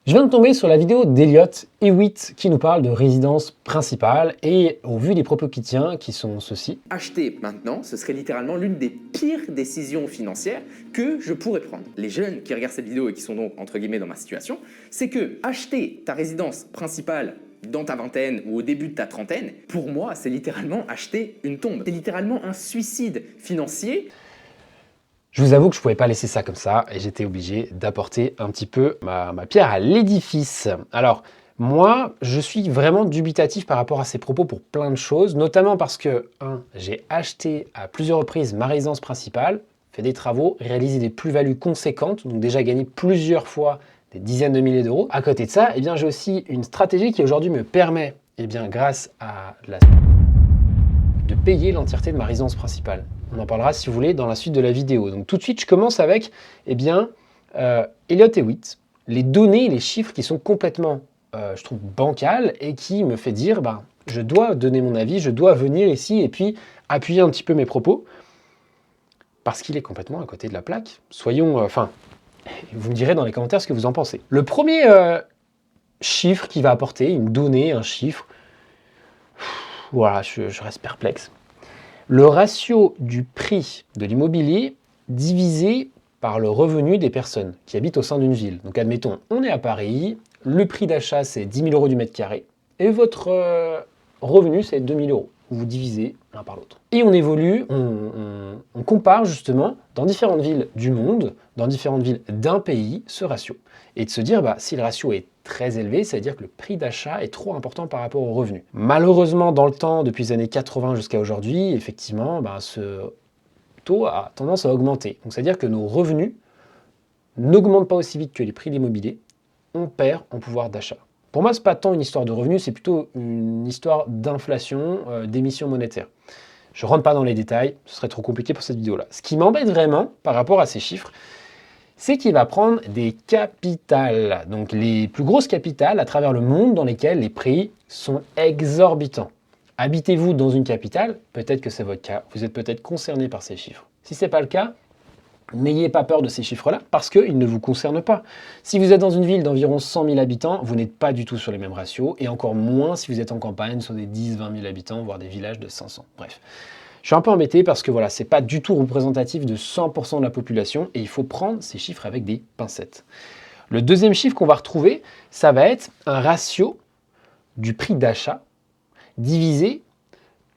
Je viens de tomber sur la vidéo d'Elliott Hewitt qui nous parle de résidence principale et au vu des propos qu'il tient, qui sont ceux-ci. Acheter maintenant, ce serait littéralement l'une des pires décisions financières que je pourrais prendre. Les jeunes qui regardent cette vidéo et qui sont donc entre guillemets dans ma situation, c'est que acheter ta résidence principale dans ta vingtaine ou au début de ta trentaine, pour moi, c'est littéralement acheter une tombe. C'est littéralement un suicide financier. Je vous avoue que je ne pouvais pas laisser ça comme ça et j'étais obligé d'apporter un petit peu ma pierre à l'édifice. Alors, moi, je suis vraiment dubitatif par rapport à ces propos pour plein de choses, notamment parce que, j'ai acheté à plusieurs reprises ma résidence principale, fait des travaux, réalisé des plus-values conséquentes, donc déjà gagné plusieurs fois des dizaines de milliers d'euros. À côté de ça, j'ai aussi une stratégie qui aujourd'hui me permet, grâce à de payer l'entièreté de ma résidence principale. On en parlera, si vous voulez, dans la suite de la vidéo. Donc tout de suite, je commence avec Elliott Hewitt, les données, les chiffres qui sont complètement, je trouve, bancales et qui me fait dire, je dois donner mon avis, je dois venir ici et puis appuyer un petit peu mes propos parce qu'il est complètement à côté de la plaque. Soyons, vous me direz dans les commentaires ce que vous en pensez. Le premier chiffre qu'il va apporter, une donnée, un chiffre, voilà, je reste perplexe. Le ratio du prix de l'immobilier divisé par le revenu des personnes qui habitent au sein d'une ville. Donc admettons, on est à Paris, le prix d'achat c'est 10 000 euros du mètre carré, et votre revenu c'est 2 000 euros. Vous divisez l'un par l'autre. Et on évolue, on compare justement dans différentes villes du monde, dans différentes villes d'un pays, ce ratio. Et de se dire, si le ratio est très élevé, ça veut dire que le prix d'achat est trop important par rapport au revenu. Malheureusement, dans le temps, depuis les années 80 jusqu'à aujourd'hui, effectivement, ce taux a tendance à augmenter. Donc, c'est-à-dire que nos revenus n'augmentent pas aussi vite que les prix de l'immobilier, on perd en pouvoir d'achat. Pour moi, ce n'est pas tant une histoire de revenus, c'est plutôt une histoire d'inflation, d'émission monétaire. Je ne rentre pas dans les détails, ce serait trop compliqué pour cette vidéo-là. Ce qui m'embête vraiment par rapport à ces chiffres, c'est qu'il va prendre des capitales, donc les plus grosses capitales à travers le monde dans lesquelles les prix sont exorbitants. Habitez-vous dans une capitale, peut-être que c'est votre cas, vous êtes peut-être concerné par ces chiffres. Si ce n'est pas le cas, n'ayez pas peur de ces chiffres-là parce qu'ils ne vous concernent pas. Si vous êtes dans une ville d'environ 100 000 habitants, vous n'êtes pas du tout sur les mêmes ratios et encore moins si vous êtes en campagne sur des 10-20 000 habitants, voire des villages de 500. Bref. Je suis un peu embêté parce que voilà, c'est pas du tout représentatif de 100% de la population et il faut prendre ces chiffres avec des pincettes. Le deuxième chiffre qu'on va retrouver, ça va être un ratio du prix d'achat divisé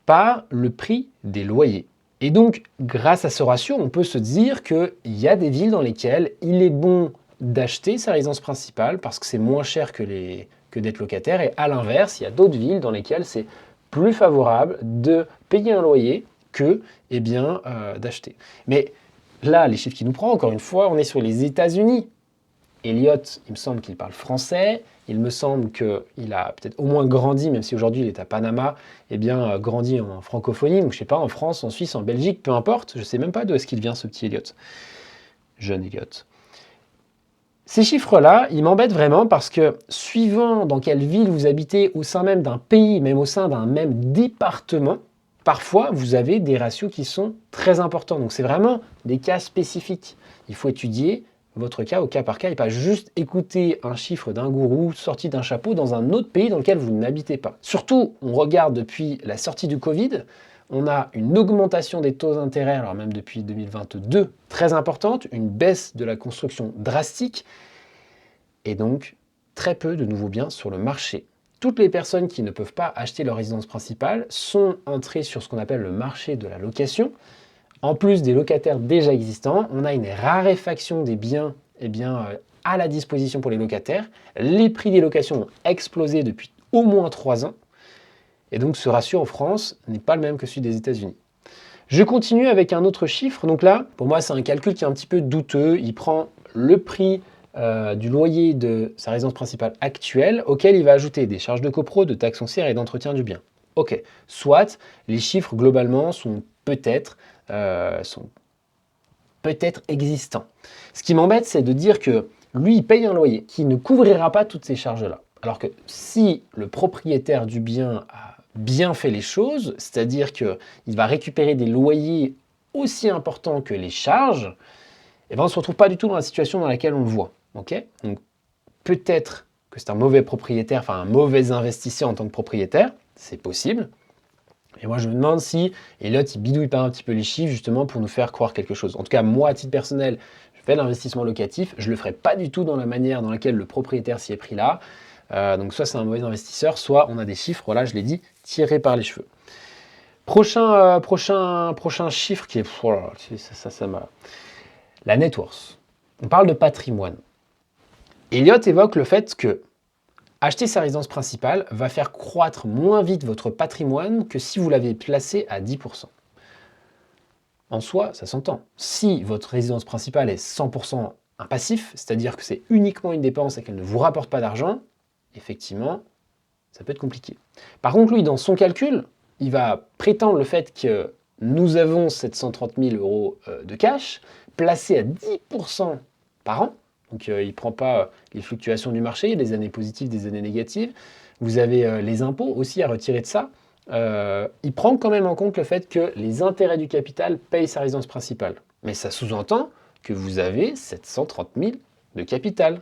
par le prix des loyers. Et donc, grâce à ce ratio, on peut se dire qu'il y a des villes dans lesquelles il est bon d'acheter sa résidence principale parce que c'est moins cher que d'être locataire. Et à l'inverse, il y a d'autres villes dans lesquelles c'est plus favorable de payer un loyer que d'acheter. Mais là, les chiffres qu'il nous prend, encore une fois, on est sur les États-Unis. Elliott, il me semble qu'il parle français, il me semble qu'il a peut-être au moins grandi, même si aujourd'hui il est à Panama, grandi en francophonie, donc je sais pas, en France, en Suisse, en Belgique, peu importe, je sais même pas d'où est-ce qu'il vient ce petit Elliott, jeune Elliott. Ces chiffres-là, ils m'embêtent vraiment parce que suivant dans quelle ville vous habitez, au sein même d'un pays, même au sein d'un même département, parfois vous avez des ratios qui sont très importants. Donc c'est vraiment des cas spécifiques. Il faut étudier votre cas au cas par cas et pas juste écouter un chiffre d'un gourou sorti d'un chapeau dans un autre pays dans lequel vous n'habitez pas. Surtout, on regarde depuis la sortie du Covid, on a une augmentation des taux d'intérêt, alors même depuis 2022, très importante, une baisse de la construction drastique et donc très peu de nouveaux biens sur le marché. Toutes les personnes qui ne peuvent pas acheter leur résidence principale sont entrées sur ce qu'on appelle le marché de la location. En plus des locataires déjà existants, on a une raréfaction des biens à la disposition pour les locataires. Les prix des locations ont explosé depuis au moins 3 ans. Et donc ce ratio en France n'est pas le même que celui des États-Unis. Je continue avec un autre chiffre. Donc là, pour moi, c'est un calcul qui est un petit peu douteux. Il prend le prix du loyer de sa résidence principale actuelle, auquel il va ajouter des charges de copro, de taxes foncières et d'entretien du bien. Ok, soit les chiffres globalement sont peut-être existants. Ce qui m'embête, c'est de dire que lui, il paye un loyer qui ne couvrira pas toutes ces charges-là. Alors que si le propriétaire du bien a bien fait les choses, c'est-à-dire qu'il va récupérer des loyers aussi importants que les charges, on ne se retrouve pas du tout dans la situation dans laquelle on le voit. Okay, donc, peut-être que c'est un mauvais propriétaire, enfin un mauvais investisseur en tant que propriétaire, c'est possible. Et moi, je me demande si Elliott, il bidouille pas un petit peu les chiffres justement pour nous faire croire quelque chose. En tout cas, moi, à titre personnel, je fais l'investissement locatif. Je le ferai pas du tout dans la manière dans laquelle le propriétaire s'y est pris là. Donc soit c'est un mauvais investisseur, soit on a des chiffres, voilà, je l'ai dit, tirés par les cheveux. Prochain chiffre qui est... Oh là là, ça m'a... La net worth. On parle de patrimoine. Elliott évoque le fait que acheter sa résidence principale va faire croître moins vite votre patrimoine que si vous l'aviez placé à 10%. En soi, ça s'entend. Si votre résidence principale est 100% un passif, c'est-à-dire que c'est uniquement une dépense et qu'elle ne vous rapporte pas d'argent, effectivement, ça peut être compliqué. Par contre, lui, dans son calcul, il va prétendre le fait que nous avons 730 000 euros de cash placés à 10% par an. Donc, il ne prend pas les fluctuations du marché, les années positives, des années négatives. Vous avez les impôts aussi à retirer de ça. Il prend quand même en compte le fait que les intérêts du capital payent sa résidence principale. Mais ça sous-entend que vous avez 730 000 de capital.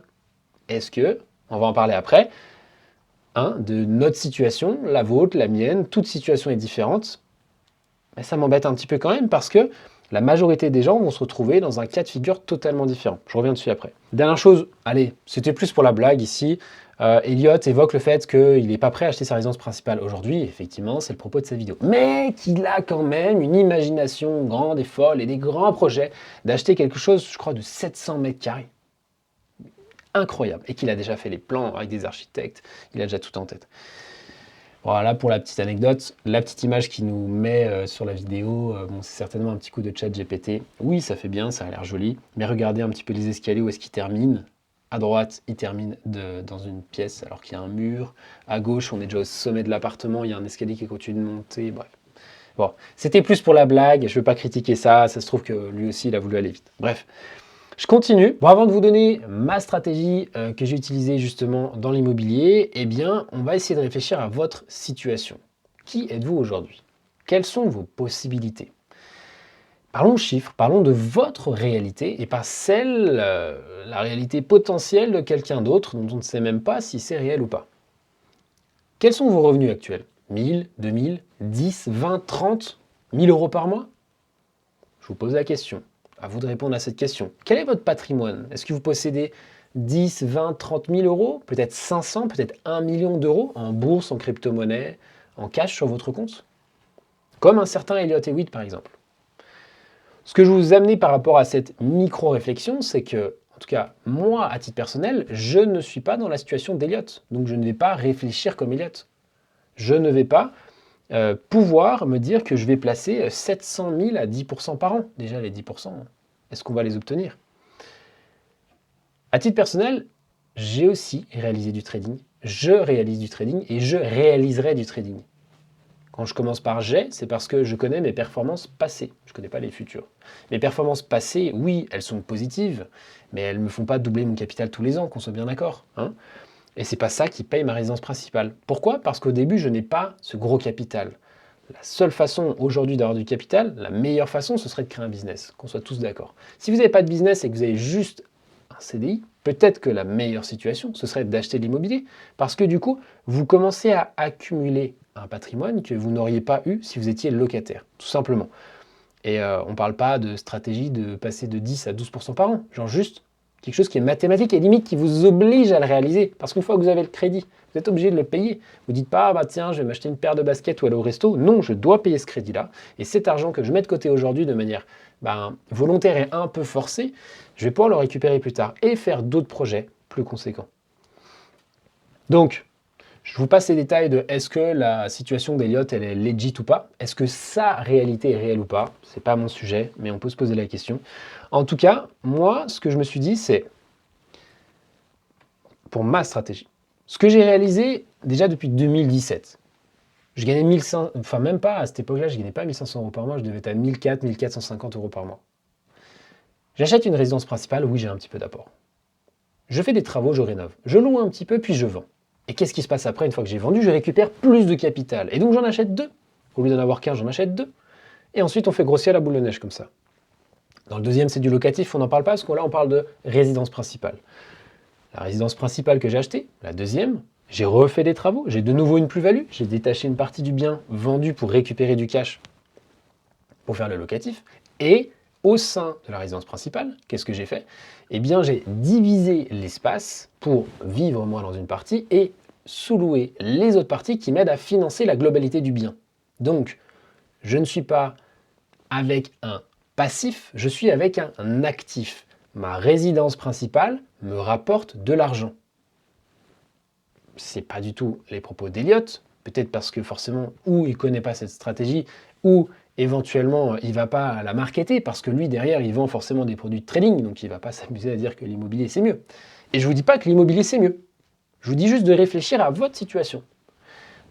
Est-ce que, on va en parler après, de notre situation, la vôtre, la mienne, toute situation est différente, mais ça m'embête un petit peu quand même parce que la majorité des gens vont se retrouver dans un cas de figure totalement différent. Je reviens dessus après. Dernière chose, allez, c'était plus pour la blague ici. Elliott évoque le fait qu'il n'est pas prêt à acheter sa résidence principale aujourd'hui. Effectivement, c'est le propos de sa vidéo. Mais qu'il a quand même une imagination grande et folle et des grands projets d'acheter quelque chose, je crois, de 700 mètres carrés. Incroyable. Et qu'il a déjà fait les plans avec des architectes. Il a déjà tout en tête. Voilà pour la petite anecdote. La petite image qui nous met sur la vidéo, bon, c'est certainement un petit coup de chat GPT. Oui, ça fait bien, ça a l'air joli. Mais regardez un petit peu les escaliers, où est-ce qu'ils terminent. À droite, il termine dans une pièce alors qu'il y a un mur. À gauche, on est déjà au sommet de l'appartement, il y a un escalier qui continue de monter. Bref. Bon, c'était plus pour la blague, je ne veux pas critiquer ça. Ça se trouve que lui aussi, il a voulu aller vite. Bref. Je continue. Bon, avant de vous donner ma stratégie que j'ai utilisée justement dans l'immobilier, eh bien, on va essayer de réfléchir à votre situation. Qui êtes-vous aujourd'hui? Quelles sont vos possibilités? Parlons chiffres, parlons de votre réalité et pas celle, la réalité potentielle de quelqu'un d'autre dont on ne sait même pas si c'est réel ou pas. Quels sont vos revenus actuels? 1000, 2000, 10, 20, 30 000 euros par mois? Je vous pose la question. À vous de répondre à cette question. Quel est votre patrimoine? Est-ce que vous possédez 10, 20, 30 000 euros? Peut-être 500, peut-être 1 million d'euros en bourse, en crypto-monnaie, en cash sur votre compte? Comme un certain Elliott Hewitt par exemple. Ce que je vous amener par rapport à cette micro-réflexion, c'est que, en tout cas, moi, à titre personnel, je ne suis pas dans la situation d'Elliott. Donc je ne vais pas réfléchir comme Elliott. Je ne vais pas pouvoir me dire que je vais placer 700 000 à 10% par an. Déjà, les 10%, est-ce qu'on va les obtenir? À titre personnel, j'ai aussi réalisé du trading. Je réalise du trading et je réaliserai du trading. Quand je commence par j'ai, c'est parce que je connais mes performances passées. Je ne connais pas les futures. Mes performances passées, oui, elles sont positives, mais elles ne me font pas doubler mon capital tous les ans, qu'on soit bien d'accord. Et c'est pas ça qui paye ma résidence principale. Pourquoi? Parce qu'au début, je n'ai pas ce gros capital. La seule façon aujourd'hui d'avoir du capital, la meilleure façon, ce serait de créer un business, qu'on soit tous d'accord. Si vous n'avez pas de business et que vous avez juste un CDI, peut-être que la meilleure situation, ce serait d'acheter de l'immobilier. Parce que du coup, vous commencez à accumuler un patrimoine que vous n'auriez pas eu si vous étiez locataire, tout simplement. Et on ne parle pas de stratégie de passer de 10 à 12% par an, genre juste quelque chose qui est mathématique et limite qui vous oblige à le réaliser. Parce qu'une fois que vous avez le crédit, vous êtes obligé de le payer. Vous ne dites pas, bah tiens, je vais m'acheter une paire de baskets ou aller au resto. Non, je dois payer ce crédit-là. Et cet argent que je mets de côté aujourd'hui de manière volontaire et un peu forcée, je vais pouvoir le récupérer plus tard et faire d'autres projets plus conséquents. Donc, je vous passe les détails de est-ce que la situation d'Elliott, elle est legit ou pas? Est-ce que sa réalité est réelle ou pas? C'est pas mon sujet, mais on peut se poser la question. En tout cas, moi, ce que je me suis dit, c'est pour ma stratégie. Ce que j'ai réalisé déjà depuis 2017, je gagnais 1500, enfin même pas à cette époque-là, je gagnais pas 1500 euros par mois, je devais être à 1400, 1450 euros par mois. J'achète une résidence principale, oui, j'ai un petit peu d'apport. Je fais des travaux, je rénove. Je loue un petit peu, puis je vends. Et qu'est-ce qui se passe après? Une fois que j'ai vendu, je récupère plus de capital. Et donc j'en achète 2. Au lieu d'en avoir 15, j'en achète 2. Et ensuite, on fait grossir la boule de neige comme ça. Dans le deuxième, c'est du locatif, on n'en parle pas, parce que là, on parle de résidence principale. la résidence principale que j'ai achetée, la deuxième, j'ai refait des travaux, j'ai de nouveau une plus-value, j'ai détaché une partie du bien vendu pour récupérer du cash pour faire le locatif, et au sein de la résidence principale, qu'est-ce que j'ai fait? Eh bien, j'ai divisé l'espace pour vivre moi dans une partie et sous-louer les autres parties qui m'aident à financer la globalité du bien. Donc, je ne suis pas avec un passif, je suis avec un actif. Ma résidence principale me rapporte de l'argent. C'est pas du tout les propos d'Eliott, peut-être parce que forcément, ou il connaît pas cette stratégie, ou éventuellement il va pas la marketer, parce que lui derrière il vend forcément des produits de trading, donc il va pas s'amuser à dire que l'immobilier c'est mieux. Et je vous dis pas que l'immobilier c'est mieux, je vous dis juste de réfléchir à votre situation.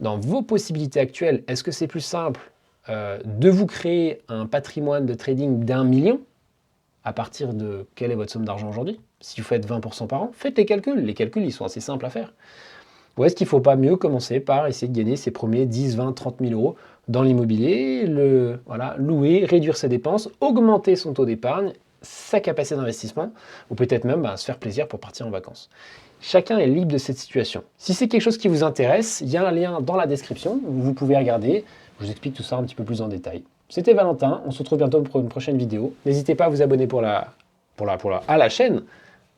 Dans vos possibilités actuelles, est-ce que c'est plus simple de vous créer un patrimoine de trading d'1 million à partir de quelle est votre somme d'argent aujourd'hui? Si vous faites 20% par an, faites les calculs ils sont assez simples à faire. Ou est-ce qu'il ne faut pas mieux commencer par essayer de gagner ses premiers 10, 20, 30 000 euros dans l'immobilier, louer, réduire ses dépenses, augmenter son taux d'épargne, sa capacité d'investissement, ou peut-être même se faire plaisir pour partir en vacances. Chacun est libre de cette situation. Si c'est quelque chose qui vous intéresse, il y a un lien dans la description, vous pouvez regarder, je vous explique tout ça un petit peu plus en détail. C'était Valentin, on se retrouve bientôt pour une prochaine vidéo. N'hésitez pas à vous abonner à la chaîne.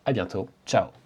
À bientôt, ciao.